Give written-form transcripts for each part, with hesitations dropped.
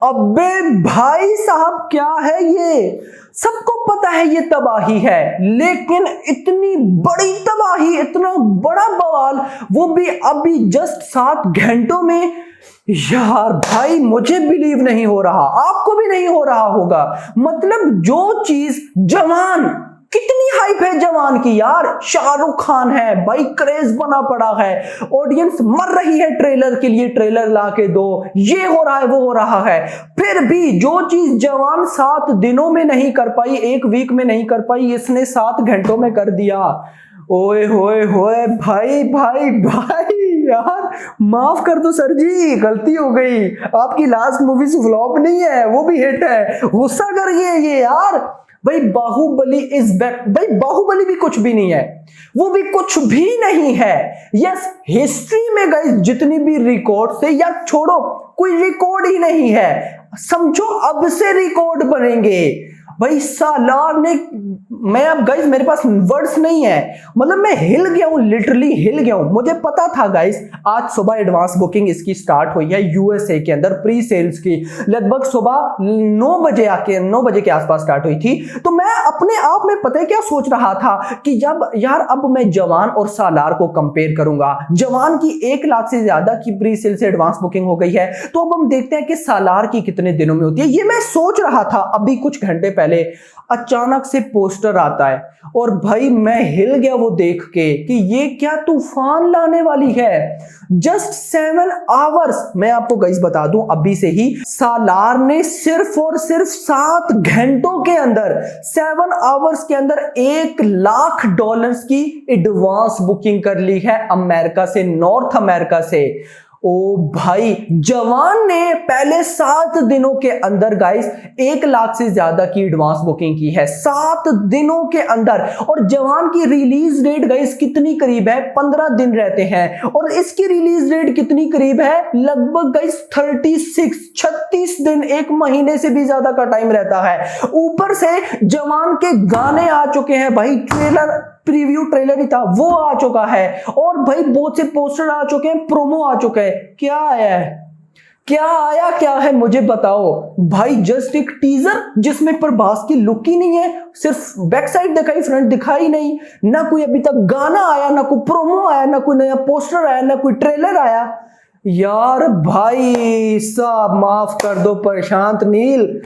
अबे भाई साहब, क्या है ये? सबको पता है ये तबाही है, लेकिन इतनी बड़ी तबाही, इतना बड़ा बवाल, वो भी अभी जस्ट 7 घंटों में। यार भाई, मुझे बिलीव नहीं हो रहा, आपको भी नहीं हो रहा होगा। मतलब जो चीज जवान, कितनी हाइप है जवान की यार, शाहरुख खान है भाई, क्रेज बना पड़ा है, ऑडियंस मर रही है ट्रेलर के लिए, ट्रेलर ला के दो, ये हो रहा है वो हो रहा है। फिर भी जो चीज जवान 7 दिनों में नहीं कर पाई, 1 वीक में नहीं कर पाई, इसने 7 घंटों में कर दिया। ओए होए होए भाई भाई भाई, यार माफ कर दो सर जी, गलती हो गई। आपकी लास्ट मूवी फ्लॉप नहीं है, वो भी हिट है, गुस्सा करिए ये यार। भाई बाहुबली इज बैक, भाई बाहुबली भी कुछ भी नहीं है, वो भी कुछ भी नहीं है। यस, हिस्ट्री में गाइस जितनी भी रिकॉर्ड से, या छोड़ो, कोई रिकॉर्ड ही नहीं है, समझो अब से रिकॉर्ड बनेंगे। भाई सालार ने, मैं अब गाइस मेरे पास वर्ड्स नहीं है, मतलब मैं हिल गया हूं, लिटरली हिल गया हूं। मुझे पता था गाइस, आज सुबह एडवांस बुकिंग इसकी स्टार्ट हुई है यूएसए के अंदर, प्री सेल्स की, लगभग सुबह 9 बजे के आसपास स्टार्ट हुई थी। तो मैं अपने आप में पता है क्या सोच रहा था कि जब यार अब मैं जवान और सालार को कंपेयर करूंगा, जवान की 1 लाख से ज्यादा की प्री सेल से एडवांस बुकिंग हो गई है, तो अब हम देखते हैं कि सालार की कितने दिनों में होती है। ये मैं सोच रहा था अभी कुछ घंटे पहले, अचानक से पोस्टर आता है और भाई मैं हिल गया वो देख के कि ये क्या तूफान लाने वाली है। जस्ट 7 आवर्स, मैं आपको गाइस बता दूं अभी से ही, सालार ने सिर्फ और सिर्फ 7 घंटों के अंदर, 7 आवर्स के अंदर $1 लाख की एडवांस बुकिंग कर ली है अमेरिका से, नॉर्थ अमेरिका से। ओ भाई, जवान ने पहले 7 दिनों के अंदर गाइस 1 लाख से ज्यादा की एडवांस बुकिंग की है, 7 दिनों के अंदर। और जवान की रिलीज डेट गाइस कितनी करीब है, 15 दिन रहते हैं, और इसकी रिलीज डेट कितनी करीब है, लगभग गाइस 36 दिन, 1 महीने से भी ज्यादा का टाइम रहता है। ऊपर से जवान के गाने आ चुके हैं भाई, ट्रेलर, प्रीव्यू ट्रेलर ही था वो आ चुका है, और भाई बहुत से पोस्टर आ चुके हैं, प्रोमो आ चुका है। क्या आया है, क्या आया, क्या है मुझे बताओ भाई। जस्ट एक टीजर जिसमें प्रभास की लुक ही नहीं है, सिर्फ बैक साइड दिखाई, फ्रंट दिखाई नहीं, ना कोई अभी तक गाना आया, ना कोई प्रोमो आया, ना कोई नया पोस्टर आया, ना कोई ट्रेलर आया। यार भाई साहब माफ कर दो प्रशांत नील,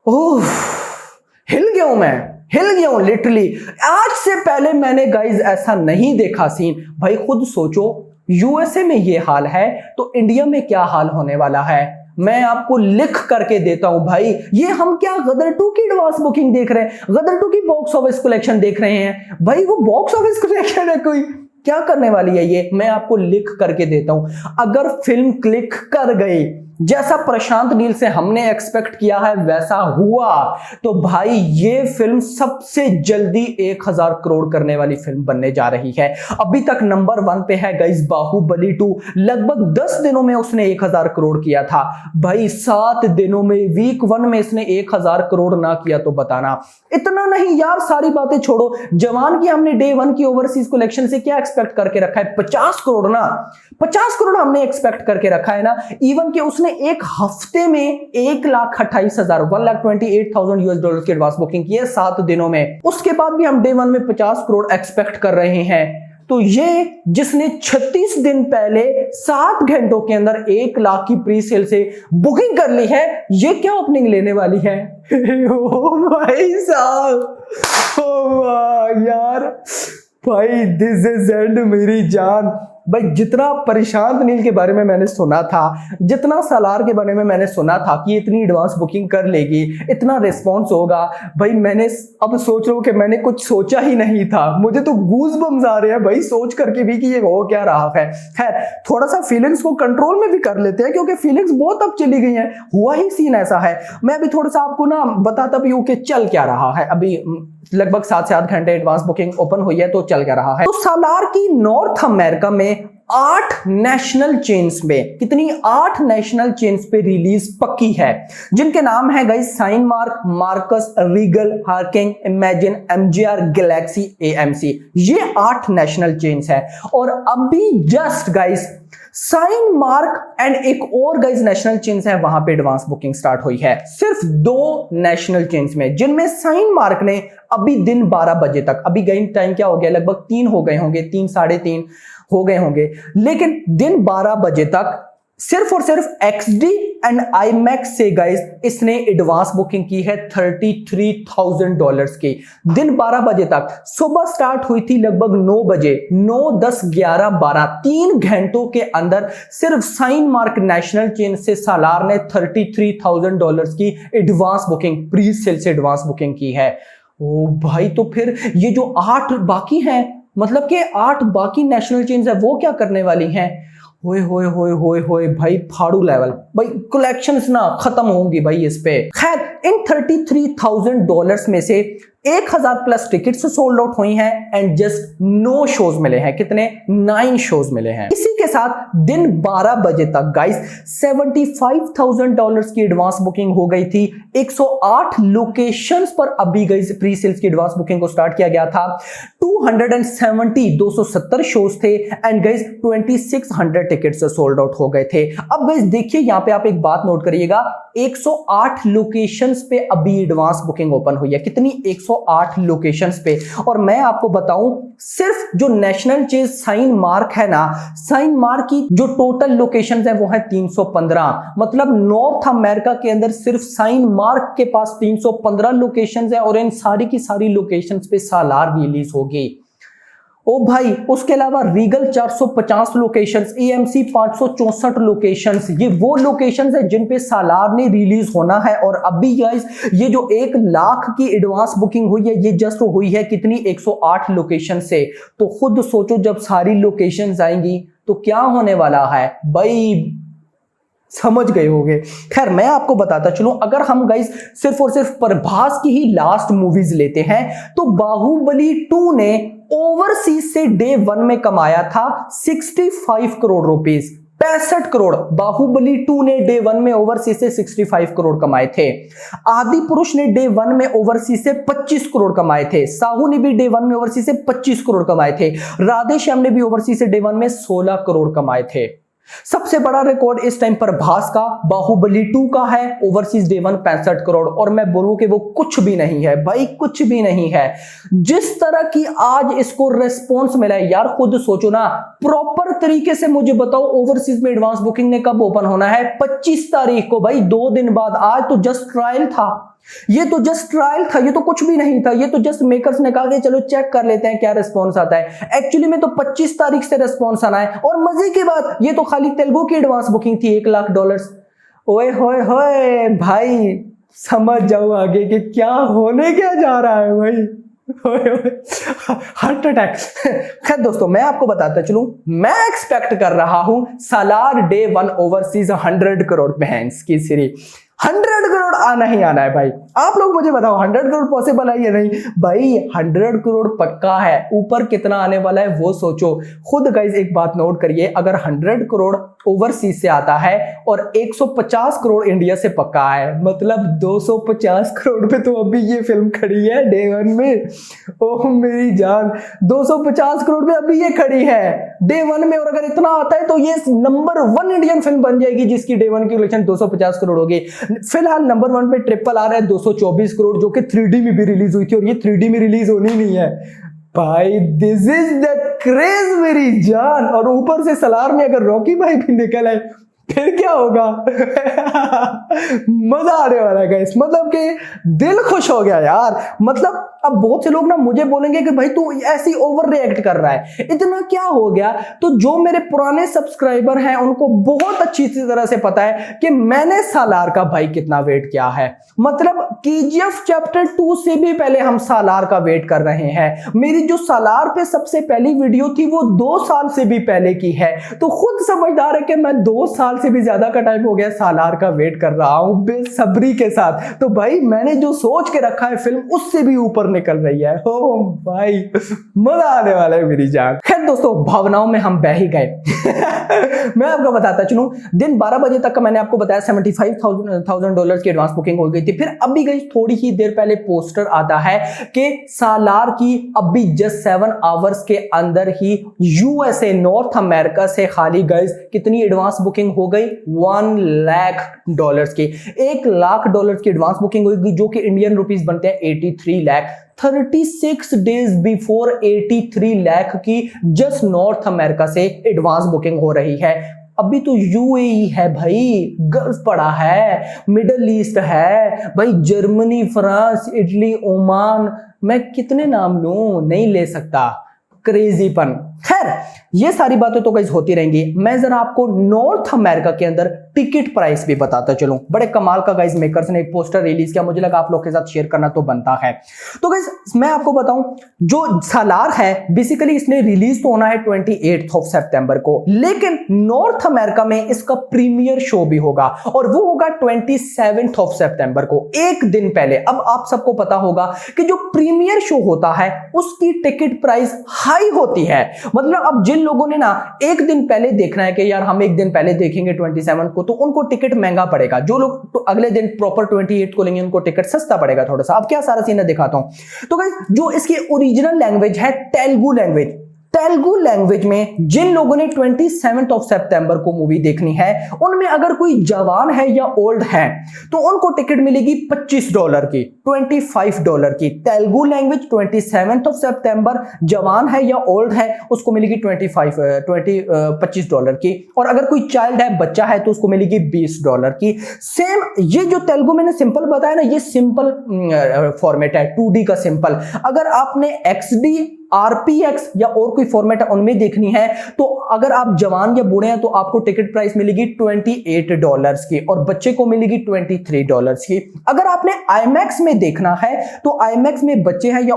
ओह हिल गया हूं मैं, हिल गया हूं लिटरली। आज से पहले मैंने गाइज ऐसा नहीं देखा सीन। भाई खुद सोचो, यूएसए में ये हाल है तो इंडिया में क्या हाल होने वाला है। मैं आपको लिख करके देता हूं भाई, ये हम क्या गदर 2 की एडवांस बुकिंग देख रहे हैं, गदर 2 की बॉक्स ऑफिस कलेक्शन देख रहे हैं भाई, वो बॉक्स ऑफिस कलेक्शन है, कोई क्या करने वाली है ये, मैं आपको लिख करके देता हूं। अगर फिल्म क्लिक कर गई, जैसा प्रशांत नील से हमने एक्सपेक्ट किया है वैसा हुआ, तो भाई ये फिल्म सबसे जल्दी 1000 करोड़ करने वाली फिल्म बनने जा रही है। अभी तक नंबर 1 पे है गाइस बाहुबली 2, लगभग 10 दिनों में उसने 1000 करोड़ किया था भाई, 7 दिनों में, वीक 1 में इसने 1000 करोड़ ना किया तो बताना। इतना नहीं यार, सारी बातें छोड़ो, जवान की हमने डे 1 की ओवरसीज कलेक्शन से क्या एक्सपेक्ट करके रखा है, 50 करोड़ ना, 50 करोड़ हमने एक्सपेक्ट करके रखा है ना। इवन के उसने एक हफ्ते में 1,28,000 $1,28,000 की एडवांस बुकिंग की है 7 दिनों में। उसके बाद भी हम डे 1 में 50 करोड़ एक्सपेक्ट कर रहे हैं। तो ये जिसने 36 दिन पहले 7 घंटों के अंदर 1 लाख की प्री सेल से बुकिंग कर ली है, ये क्या ओपनिंग लेने वाली है। ओ भाई साहब, ओ यार भाई, दिस इज एंड मेरी जान। भाई जितना प्रशांत नील के बारे में मैंने सुना था, जितना सालार के बारे में मैंने सुना था कि इतनी एडवांस बुकिंग कर लेगी, इतना रिस्पॉन्स होगा, भाई मैंने अब सोच रहा हूं कि मैंने कुछ सोचा ही नहीं था। मुझे तो गूज बम्स आ रहे हैं भाई सोच करके भी कि ये हो क्या रहा है। खैर, थोड़ा सा फीलिंग्स को कंट्रोल में भी कर लेते हैं, क्योंकि फीलिंग्स बहुत अब चली गई हैं, हुआ ही सीन ऐसा है। मैं अभी थोड़ा सा आपको ना बताता भी हूं कि चल क्या रहा है। अभी लगभग 7 से 8 घंटे एडवांस बुकिंग ओपन हुई है, तो चल क्या रहा है। तो सालार की नॉर्थ अमेरिका में 8 नेशनल चेन्स में, कितनी, 8 नेशनल चेन्स पे रिलीज पक्की है, जिनके नाम है guys Cinemark, Marcus, Regal, Harkins, Emagine, MGR, Galaxy, AMC. ये 8 नेशनल चेन्स है। और अभी just guys Cinemark and एक और गाइस नेशनल चेन्स है, वहां पे एडवांस बुकिंग स्टार्ट हुई है। सिर्फ 2 नेशनल चेन्स में, जिनमें साइन मार्क ने अभी दिन 12 बजे तक, अभी गई टाइम क्या हो गया, लगभग 3 हो गए होंगे, 3 साढ़े 3 हो गए होंगे, लेकिन दिन 12 बजे तक सिर्फ और सिर्फ XD एंड IMAX से गाइस इसने एडवांस बुकिंग की है $33,000 की। दिन 12 बजे तक, सुबह स्टार्ट हुई थी लगभग 9 बजे, 9, 10, 11, 12, 3 घंटों के अंदर सिर्फ साइन मार्क नेशनल चेन से सालार ने $33,000 की एडवांस बुकिंग, प्री सेल से एडवांस बुकिंग की है। ओ भाई, तो फिर ये जो 8 बाकी हैं, मतलब कि 8 बाकी नेशनल चेन्स है, वो क्या करने वाली हैं? होए होए होए होए होए भाई, फाड़ू लेवल भाई, कलेक्शंस ना खत्म होंगी भाई इस पे। खैर, इन $33,000 में से 1000 प्लस टिकट्स सोल्ड आउट हुई हैं एंड जस्ट 9 शोज मिले हैं। कितने? 9 शोज मिले हैं। इसी के साथ दिन 12 बजे तक गाइस $75,000 की एडवांस बुकिंग हो गई थी। 108 लोकेशंस पर अभी गाइस प्री सेल्स की एडवांस बुकिंग को स्टार्ट किया गया था। 270 शोज थे and guys 2600 tickets sold out हो गए थे। अब गाइस देखिए, यहां पे आप एक बात नोट करिएगा, 108 लोकेशंस पे अभी एडवांस बुकिंग ओपन हुई है। कितनी? 108 लोकेशंस पे। और मैं आपको बताऊं, सिर्फ जो नेशनल चेन साइन मार्क है ना, साइन मार्क की जो टोटल लोकेशंस है वो है 315। मतलब नॉर्थ अमेरिका के अंदर सिर्फ साइन मार्क के पास 315 लोकेशंस है और इन सारी की सारी लोकेशंस पे सालार रिलीज होगी। ओ भाई, उसके अलावा रीगल 450 लोकेशंस, AMC 564 लोकेशंस, ये वो लोकेशंस है जिन पे सालार ने रिलीज होना है। और अभी गाइस ये जो 1 लाख की एडवांस बुकिंग हुई है, ये जस्ट हुई है कितनी? 108 लोकेशन से। तो खुद सोचो, जब सारी लोकेशंस आएंगी तो क्या होने वाला है भाई, समझ गए होंगे। खैर, मैं आपको बताता चलूं, अगर हम गाइस सिर्फ और सिर्फ प्रभास की ही लास्ट मूवीज लेते हैं तो बाहुबली 2 ने ओवरसीज से डे 1 में कमाया था 65 करोड़ रुपीस, 65 करोड़। बाहुबली 2 ने डे 1 में ओवरसीज से 65 करोड़ कमाए थे। आदि पुरुष ने डे 1 में ओवरसीज से 25 करोड़ कमाए थे। साहू ने भी डे 1 में ओवरसीज से 25 करोड़ कमाए थे। राधे श्याम ने भी ओवरसीज से डे 1 में 16 करोड़ कमाए थे। सबसे बड़ा रिकॉर्ड इस टाइम पर भास का बाहुबली 2 का है, ओवरसीज डे 1 65 करोड़। और मैं बोलूं कि वो कुछ भी नहीं है भाई, कुछ भी नहीं है। जिस तरह की आज इसको रेस्पॉन्स मिला है यार, खुद सोचो ना, प्रॉपर तरीके से मुझे बताओ, ओवरसीज में एडवांस बुकिंग ने कब ओपन होना है? 25 तारीख को भाई, 2 दिन बाद। आज तो जस्ट ट्रायल था, ये तो जस्ट ट्रायल था, ये तो कुछ भी नहीं था। ये तो जस्ट मेकर्स ने कहा कि चलो चेक कर लेते हैं क्या रिस्पॉन्स आता है। एक्चुअली में तो 25 तारीख से रिस्पॉन्स आना है। और मजे की बात, ये तो खाली तेलुगु की एडवांस बुकिंग थी, $1 लाख। ओए होए होए भाई, समझ जाओ आगे कि क्या होने क्या जा रहा है भाई। Heart attack. खैर दोस्तों, मैं आपको बताता चलूं, मैं एक्सपेक्ट कर रहा हूं सालार डे 1 ओवरसीज 100 करोड़ भैंस की सीरी, 100 करोड़ आना ही आना है भाई। आप लोग मुझे बताओ 100 करोड़ पॉसिबल है या नहीं भाई? 100 करोड़ पक्का है। ऊपर कितना आने वाला है वो सोचो खुद गाइस। एक बात नोट करिए, अगर 100 करोड़ ओवरसीज से आता है और 150 करोड़ इंडिया से पक्का है, मतलब 250 करोड़ पे तो अभी ये फिल्म खड़ी है डे 1 में। ओह मेरी जान, 250 करोड़ पे अभी ये खड़ी है डे 1 में। और अगर इतना आता है तो ये नंबर 1 इंडियन फिल्म बन जाएगी जिसकी डे 1 की कलेक्शन 250 करोड़ होगी। फिलहाल नंबर 1 पे ट्रिपल आर है 224 करोड़, जो कि 3D में भी रिलीज हुई थी और ये 3D में रिलीज होनी नहीं है भाई। दिस इज द क्रेज मेरी जान। और ऊपर से सलार में अगर रॉकी भाई भी निकल आए फिर क्या होगा? मजा आने वाला है गाइस, मतलब कि दिल खुश हो गया यार। मतलब अब बहुत से लोग ना मुझे बोलेंगे कि भाई तू ऐसी ओवर रिएक्ट कर रहा है, इतना क्या हो गया? तो जो मेरे पुराने सब्सक्राइबर हैं उनको बहुत अच्छी तरह से पता है कि मैंने सालार का भाई कितना वेट किया है। मतलब KGF चैप्टर 2 से भी पहले हम सालार का वेट कर रहे हैं। मेरी जो सालार पे सबसे पहली वीडियो थी वो 2 साल से भी पहले की है। तो खुद समझदार है कि मैं 2 साल से भी ज्यादा का टाइम हो गया, सालार का वेट कर रहा हूं बेसब्री के साथ। तो भाई मैंने जो सोच के रखा है फिल्म उससे भी ऊपर निकल रही है। ओ भाई मजा आने वाला है मेरी जान। खैर दोस्तों, भावनाओं में हम बह ही गए। मैं आपको बताता चलूं, दिन 12 बजे तक का मैंने आपको बताया $75,000 की एडवांस बुकिंग हो गई थी। फिर अभी गई थोड़ी ही देर पहले पोस्टर आता है कि सालार की अभी जस्ट 7 आवर्स के अंदर ही यूएसए नॉर्थ अमेरिका से खाली गाइस कितनी एडवांस बुकिंग हो गई, $1 लाख की। $1 लाख की एडवांस बुकिंग होगी, जो कि इंडियन रुपीस बनते हैं 83 लाख। 36 डेज बिफोर 83 लाख की जस्ट नॉर्थ अमेरिका से एडवांस बुकिंग हो रही है। अभी तो यूएई है भाई, गल्फ पड़ा है, मिडल ईस्ट है भाई, जर्मनी, फ्रांस, इटली, ओमान, मैं कितने नाम लूं, नहीं ले सकता, क्रेजीपन। खैर ये सारी बातें तो गाइस होती रहेंगी। मैं जरा आपको नॉर्थ अमेरिका के अंदर टिकट प्राइस भी बताता चलूं। बड़े कमाल का गाइस मेकर्स ने एक पोस्टर रिलीज किया, मुझे लगा आप लोग के साथ शेयर करना तो बनता है। तो गाइस मैं आपको बताऊं, जो सालार है बेसिकली इसने रिलीज तो होना है 28 सितंबर को, लेकिन नॉर्थ अमेरिका में इसका प्रीमियर शो भी होगा और वो होगा 27 सितंबर को, एक दिन पहले। अब आप सबको पता होगा कि जो प्रीमियर शो होता है उसकी टिकट प्राइस हाई होती है। मतलब अब जिन लोगों ने ना एक दिन पहले देखना है कि यार हम एक दिन पहले देखेंगे 27 को, तो उनको टिकट महंगा पड़ेगा। जो लोग तो अगले दिन प्रॉपर 28 को लेंगे उनको टिकट सस्ता पड़ेगा थोड़ा सा। अब क्या सारा सीन है दिखाता हूं। तो गाइस जो इसकी ओरिजिनल लैंग्वेज है तेलुगु लैंग्वेज, तेलुगु लैंग्वेज में जिन लोगों ने 27 सितंबर को मूवी देखनी है, उनमें अगर कोई जवान है या ओल्ड है तो उनको टिकट मिलेगी $25 की, $25 की। तेलुगु लैंग्वेज 27 सितंबर, जवान है या ओल्ड है उसको मिलेगी $25 की। और अगर कोई चाइल्ड है, बच्चा है, तो उसको मिलेगी $20 की। सेम ये जो तेलुगु मैंने सिंपल बताया ना, ये सिंपल फॉर्मेट है, 2D का सिंपल। अगर आपने XD, RPX या और कोई फॉर्मेट है उनमें देखनी है, तो अगर आप जवान या बूढ़े हैं तो आपको टिकट प्राइस मिलेगी $28 की और बच्चे को मिलेगी $23 की। अगर आपने IMAX में देखना है तो IMAX में बच्चे हैं या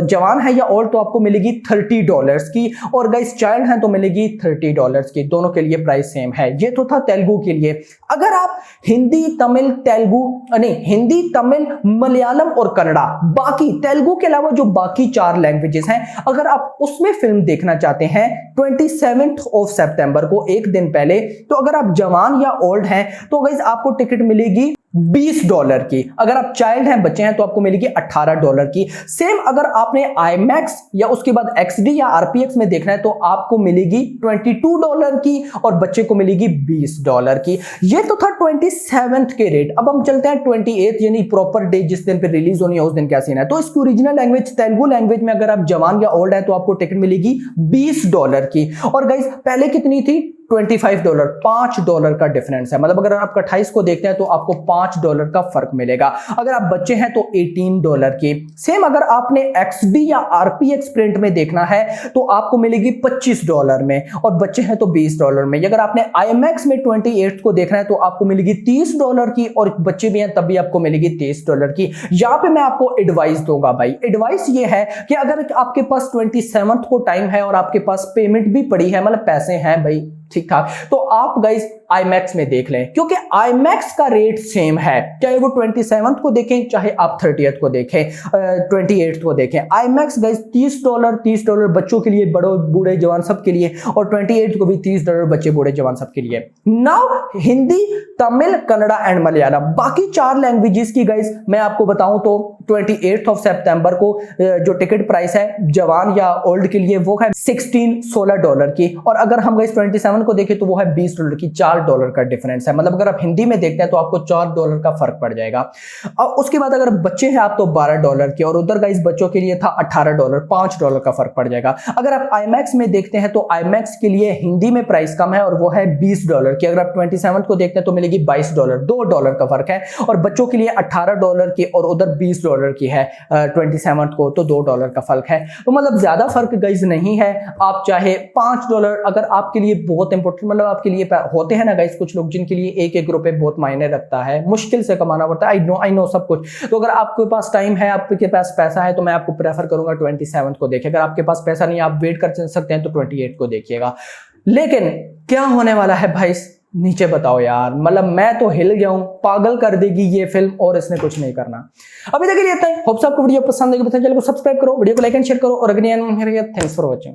जवान है या ओल्ड तो आपको मिलेगी $30 की, और गाइस चाइल्ड है तो मिलेगी $30 की। दोनों के लिए प्राइस सेम है। ये तो था तेलुगु के लिए। अगर आप हिंदी, तमिल, तेलुगु नहीं, हिंदी, तमिल, मलयालम और कन्नड़ा, बाकी तेलुगु के अलावा जो बाकी 4 लैंग्वेजेस हैं, अगर आप उसमें फिल्म देखना चाहते हैं 27 सितंबर को, एक दिन पहले, तो अगर आप जवान या ओल्ड हैं तो गाइस आपको टिकट मिलेगी $20 की। अगर आप चाइल्ड हैं, बच्चे हैं, तो आपको मिलेगी $18 की। सेम अगर आपने IMAX या उसके बाद XD या RPX में देखना है तो आपको मिलेगी $22 की और बच्चे को मिलेगी $20 की। ये तो था 27 के रेट। अब हम चलते हैं 28 यानी प्रॉपर डे जिस दिन पे रिलीज होनी है उस दिन क्या सीन है। तो इसकी ओरिजिनल लैंग्वेज तेलुगु लैंग्वेज में अगर आप जवान या ओल्ड है तो आपको टिकट मिलेगी $20 की। और गाइस पहले कितनी थी? $25, $5 का डिफरेंस है। मतलब अगर आप 28 को देखते हैं तो आपको $5 का फर्क मिलेगा। अगर आप बच्चे हैं तो $18 की। सेम अगर आपने XD या RPX प्रिंट में देखना है तो आपको मिलेगी $25 में और बच्चे हैं तो $20 में। अगर आपने IMAX में 28 को देखना है तो आपको मिलेगी $30 की और बच्चे भी हैं तब भी आपको मिलेगी $30 की। यहां पे मैं आपको एडवाइस दूंगा भाई। एडवाइस ये है कि अगर आपके पास 27 को टाइम है और आपके पास पेमेंट भी पड़ी है, मतलब पैसे हैं भाई ठीक ठाक, तो आप गाइस IMAX में देख लें, क्योंकि IMAX का रेट सेम है, चाहे वो 27 को देखें चाहे आप 30 को देखें, 28 को देखें। IMAX गाइस $30 बच्चों के लिए, बड़े बूढ़े जवान सबके लिए, और 28 को भी $30 बच्चे बूढ़े जवान सबके लिए। नाउ हिंदी, तमिल, कन्नड़ा एंड मलयालम, बाकी 4 लैंग्वेजेस की गाइस मैं आपको बताऊं तो 28 सितंबर को जो टिकट प्राइस है जवान या ओल्ड के लिए वो है $16 की, और अगर हम गाइस 27 को देखें तो वो है $20 की। $4 का डिफरेंस है। मतलब अगर आप हिंदी में देखते हैं तो आपको $4 का फर्क पड़ जाएगा। और उसके बाद अगर बच्चे हैं आप तो $12 की, और उधर गाइस बच्चों के लिए था $18, $5 का फर्क पड़ जाएगा। अगर आप IMAX में देखते हैं तो IMAX के लिए हिंदी में प्राइस कम है और वो है $20 की। अगर आप 27 को देखते हैं तो मिलेगी $22, $2 का फर्क है, और बच्चों के लिए $18 की और उधर $20 की है 27 को, तो $2 का फर्क है। तो मतलब ज्यादा फर्क गाइस नहीं है। आप चाहे $5 अगर आपके लिए बहुत इंपॉर्टेंट, मतलब आपके लिए होते हैं ना गाइस कुछ लोग जिनके लिए एक रुपए बहुत मायने रखता है, मुश्किल से कमाना पड़ता है, आई नो सब कुछ। तो अगर आपके पास टाइम है, आपके पास पैसा है, तो मैं आपको प्रेफर करूंगा 27 को देखिए। अगर आपके पास पैसा नहीं, आप वेट कर सकते हैं तो 28 को देखिएगा। लेकिन क्या होने वाला है भाई, नीचे बताओ यार, मतलब मैं तो हिल गया हूं, पागल कर देगी ये फिल्म और इसने कुछ नहीं करना। अभी तक ये इतना ही। होप्स आपको वीडियो पसंद आएगी, चैनल को सब्सक्राइब करो, वीडियो को लाइक एंड शेयर करो और अगर थैंक्स फॉर वॉचिंग।